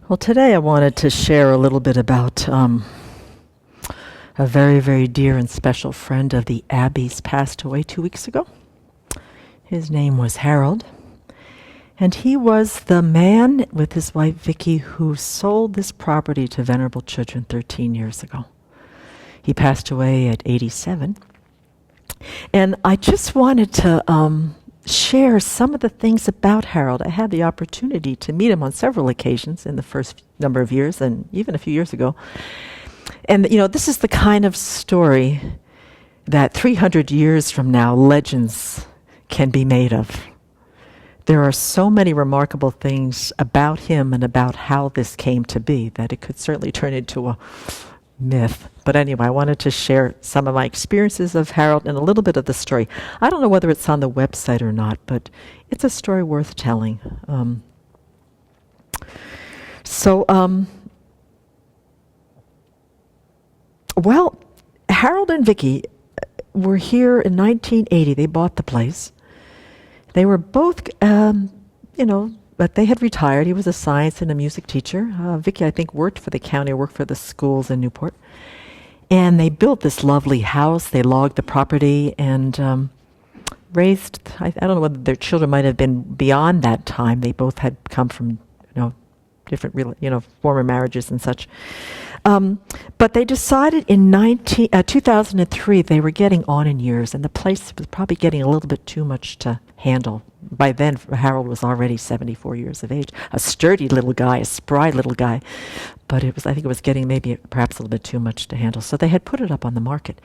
Well, today I wanted to share a little bit about a very, very dear and special friend of the Abbey's passed away 2 weeks ago. His name was Harold, and he was the man with his wife Vicky who sold this property to Venerable Children 13 years ago. He passed away at 87, and I just wanted to share some of the things about Harold. I had the opportunity to meet him on several occasions in the first number of years and even a few years ago. And, this is the kind of story that 300 years from now, legends can be made of. There are so many remarkable things about him and about how this came to be that it could certainly turn into a myth. But anyway, I wanted to share some of my experiences of Harold and a little bit of the story. I don't know whether it's on the website or not, but it's a story worth telling. Well, Harold and Vicky were here in 1980. They bought the place. They were both, but they had retired. He was a science and a music teacher. Vicky, I think, worked for the county, worked for the schools in Newport. And they built this lovely house. They logged the property and raised, I don't know whether their children might have been beyond that time. They both had come from, different, former marriages and such. But they decided in 2003 they were getting on in years, and the place was probably getting a little bit too much to handle. By then, Harold was already 74 years of age, a sturdy little guy, a spry little guy. But I think it was getting perhaps a little bit too much to handle. So they had put it up on the market.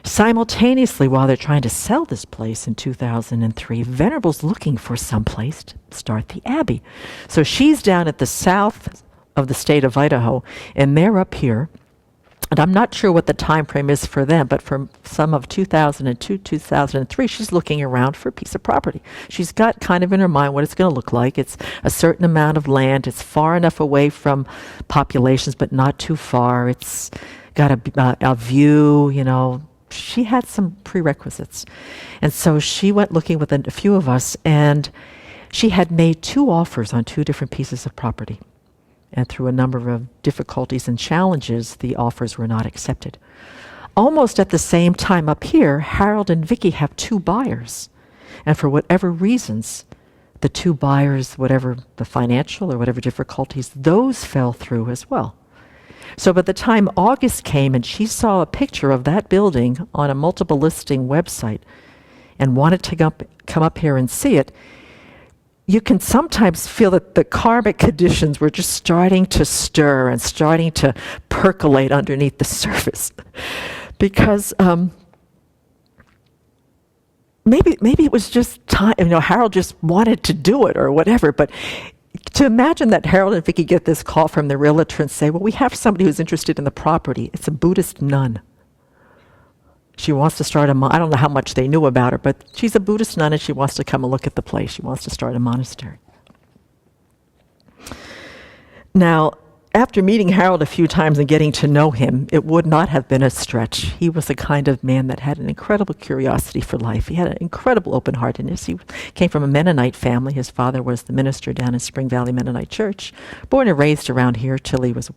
Simultaneously, while they're trying to sell this place in 2003, Venerable's looking for some place to start the Abbey. So she's down at the south of the state of Idaho, and they're up here. And I'm not sure what the time frame is for them, but for some of 2002, 2003, she's looking around for a piece of property. She's got kind of in her mind what it's going to look like. It's a certain amount of land. It's far enough away from populations, but not too far. It's got a view, She had some prerequisites. And so she went looking with a few of us, and she had made 2 offers on 2 different pieces of property. And through a number of difficulties and challenges, the offers were not accepted. Almost at the same time up here, Harold and Vicky have 2 buyers. And for whatever reasons, the 2 buyers, whatever the financial or whatever difficulties, those fell through as well. So by the time August came and she saw a picture of that building on a multiple listing website and wanted to come up here and see it, you can sometimes feel that the karmic conditions were just starting to stir and starting to percolate underneath the surface. Because maybe it was just time, Harold just wanted to do it or whatever, but to imagine that Harold and Vicky get this call from the realtor and say, well, we have somebody who's interested in the property. It's a Buddhist nun. She wants to start I don't know how much they knew about her, but she's a Buddhist nun and she wants to come and look at the place. She wants to start a monastery. Now, after meeting Harold a few times and getting to know him, it would not have been a stretch. He was the kind of man that had an incredible curiosity for life. He had an incredible open-heartedness. He came from a Mennonite family. His father was the minister down in Spring Valley Mennonite Church, born and raised around here till he was,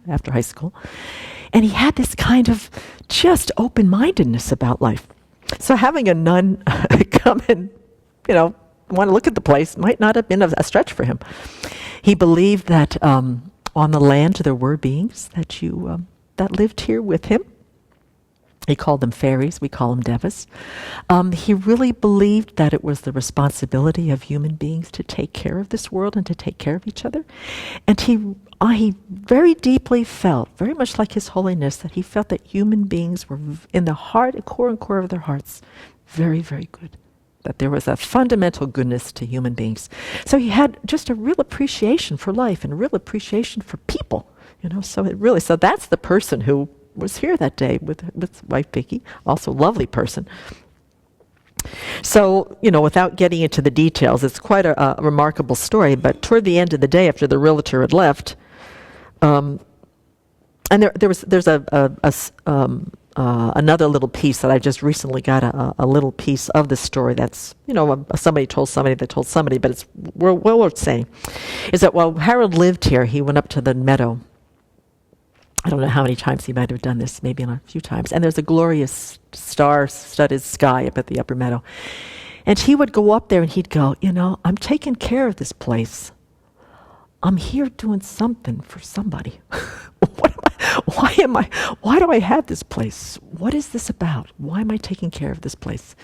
after high school. And he had this kind of just open-mindedness about life. So having a nun come and, want to look at the place might not have been a stretch for him. He believed that on the land there were beings that lived here with him. He called them fairies. We call them devas. He really believed that it was the responsibility of human beings to take care of this world and to take care of each other. And he very deeply felt, very much like His Holiness, that he felt that human beings were in the heart, core of their hearts, very, very good. That there was a fundamental goodness to human beings. So he had just a real appreciation for life and a real appreciation for people. So that's the person who was here that day with his wife Vicky, also a lovely person. So, without getting into the details, it's quite a remarkable story, but toward the end of the day, after the realtor had left, and there's a another little piece that I just recently got a little piece of the story that's, somebody told somebody that told somebody, but it's well worth saying, is that while Harold lived here, he went up to the meadow. I don't know how many times he might have done this, maybe a few times. And there's a glorious star-studded sky up at the upper meadow. And he would go up there and he'd go, I'm taking care of this place. I'm here doing something for somebody. Why do I have this place? What is this about? Why am I taking care of this place?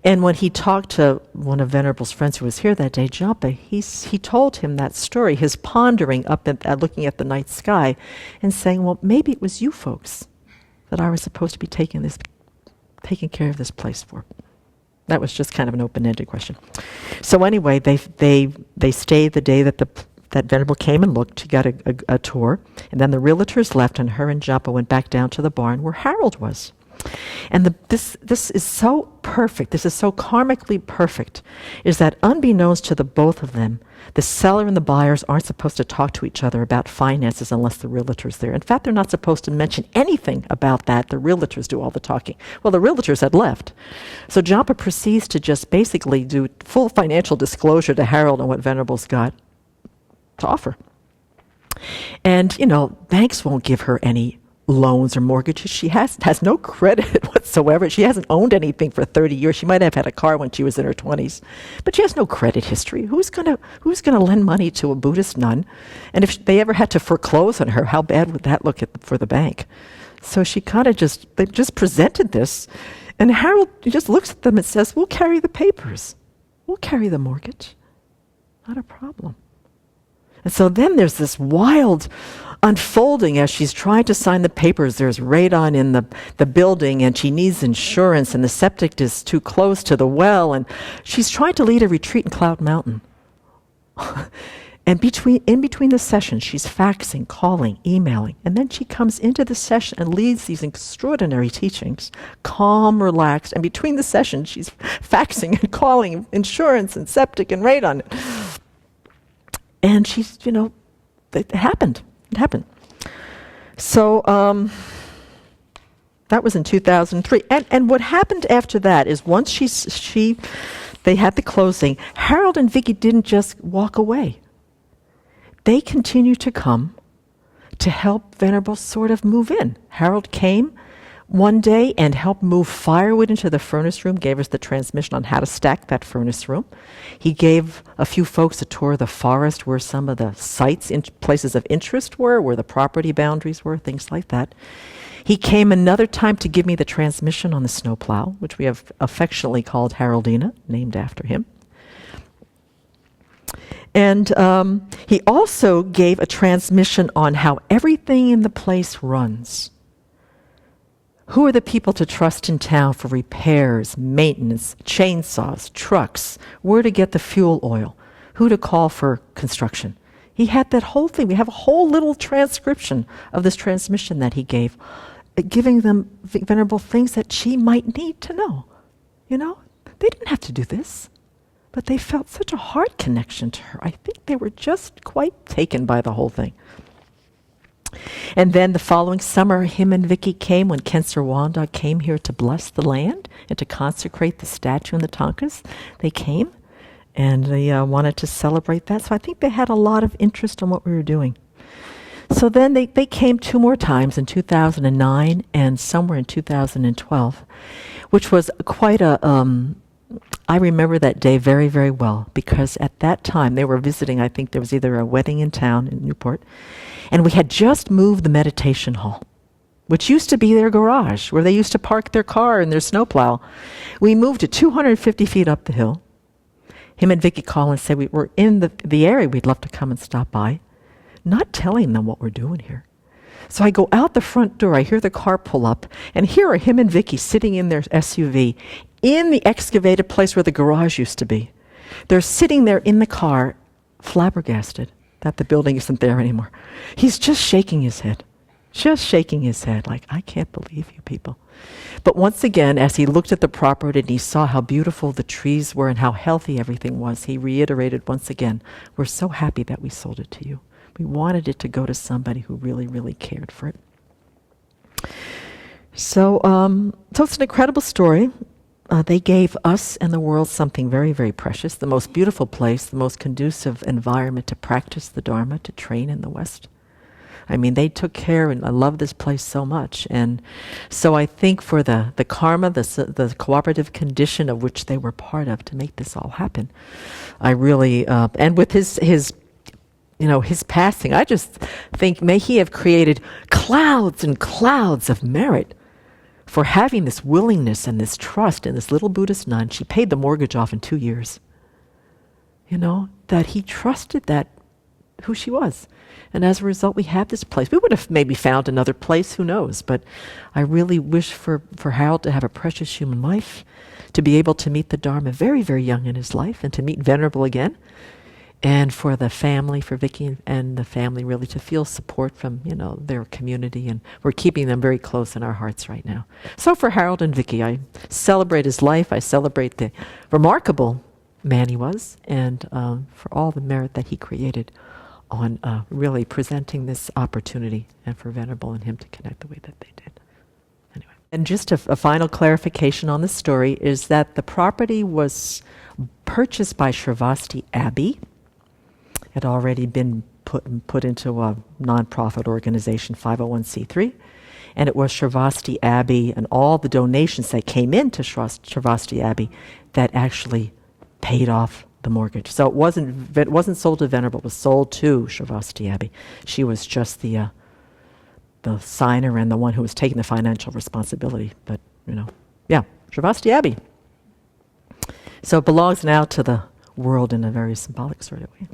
And when he talked to one of Venerable's friends who was here that day, Jampa, he told him that story, his pondering up at looking at the night sky and saying, well, maybe it was you folks that I was supposed to be taking care of this place for. That was just kind of an open-ended question. So anyway, they stayed the day that Venerable came and looked. He got a tour. And then the realtors left, and her and Jampa went back down to the barn where Harold was. And this is so perfect, this is so karmically perfect, is that unbeknownst to the both of them, the seller and the buyers aren't supposed to talk to each other about finances unless the realtor's there. In fact, they're not supposed to mention anything about that. The realtors do all the talking. Well, the realtors had left. So Jampa proceeds to just basically do full financial disclosure to Harold on what Venerable's got to offer. And, banks won't give her any loans or mortgages. She has no credit whatsoever. She hasn't owned anything for 30 years. She might have had a car when she was in her 20s, but she has no credit history. Who's gonna lend money to a Buddhist nun? And if they ever had to foreclose on her, how bad would that look for the bank? So she they just presented this, and Harold just looks at them and says, "We'll carry the papers. We'll carry the mortgage. Not a problem." And so then there's this wild unfolding as she's trying to sign the papers. There's radon in the building, and she needs insurance, and the septic is too close to the well, and she's trying to lead a retreat in Cloud Mountain. And in between the sessions, she's faxing, calling, emailing, and then she comes into the session and leads these extraordinary teachings, calm, relaxed, and between the sessions, she's faxing and calling insurance and septic and radon. And she's, it happened. It happened. So that was in 2003. And what happened after that is once they had the closing, Harold and Vicky didn't just walk away. They continued to come to help Venerable sort of move in. Harold came one day and helped move firewood into the furnace room, gave us the transmission on how to stack that furnace room. He gave a few folks a tour of the forest where some of the sites, places of interest were, where the property boundaries were, things like that. He came another time to give me the transmission on the snowplow, which we have affectionately called Haroldina, named after him. And he also gave a transmission on how everything in the place runs. Who are the people to trust in town for repairs, maintenance, chainsaws, trucks, where to get the fuel oil, who to call for construction? He had that whole thing. We have a whole little transcription of this transmission that he gave, giving them Venerable things that she might need to know. They didn't have to do this, but they felt such a heart connection to her. I think they were just quite taken by the whole thing. And then the following summer, him and Vicky came when Khensur Wanda came here to bless the land and to consecrate the statue in the Tonkas. They came and they wanted to celebrate that. So I think they had a lot of interest in what we were doing. So then they came 2 more times in 2009 and somewhere in 2012, which was quite I remember that day very, very well, because at that time they were visiting, I think there was either a wedding in town in Newport, and we had just moved the meditation hall, which used to be their garage, where they used to park their car and their snowplow. We moved it 250 feet up the hill. Him and Vicky called and said, we're in the area, we'd love to come and stop by. Not telling them what we're doing here. So I go out the front door, I hear the car pull up, and here are him and Vicky sitting in their SUV in the excavated place where the garage used to be. They're sitting there in the car, flabbergasted that the building isn't there anymore. He's just shaking his head, like, I can't believe you people. But once again, as he looked at the property and he saw how beautiful the trees were and how healthy everything was, he reiterated once again, we're so happy that we sold it to you. We wanted it to go to somebody who really, really cared for it. So it's an incredible story. They gave us and the world something very, very precious, the most beautiful place, the most conducive environment to practice the Dharma, to train in the West. I mean, they took care, and I love this place so much. And so I think for the karma, the cooperative condition of which they were part of to make this all happen, I really, and with his passing, I just think may he have created clouds and clouds of merit for having this willingness and this trust in this little Buddhist nun. She paid the mortgage off in 2 years. That he trusted that who she was. And as a result, we have this place. We would have maybe found another place, who knows? But I really wish for Harold to have a precious human life, to be able to meet the Dharma very, very young in his life, and to meet Venerable again. And for the family, for Vicky and the family, really to feel support from, their community. And we're keeping them very close in our hearts right now. So for Harold and Vicky, I celebrate his life. I celebrate the remarkable man he was, and for all the merit that he created on really presenting this opportunity, and for Venerable and him to connect the way that they did. Anyway. And just a final clarification on the story is that the property was purchased by Sravasti Abbey. Had already been put into a nonprofit organization, 501c3, and it was Sravasti Abbey and all the donations that came into Sravasti Abbey that actually paid off the mortgage. So it wasn't sold to Venerable; it was sold to Sravasti Abbey. She was just the signer and the one who was taking the financial responsibility. But Sravasti Abbey. So it belongs now to the world in a very symbolic sort of way.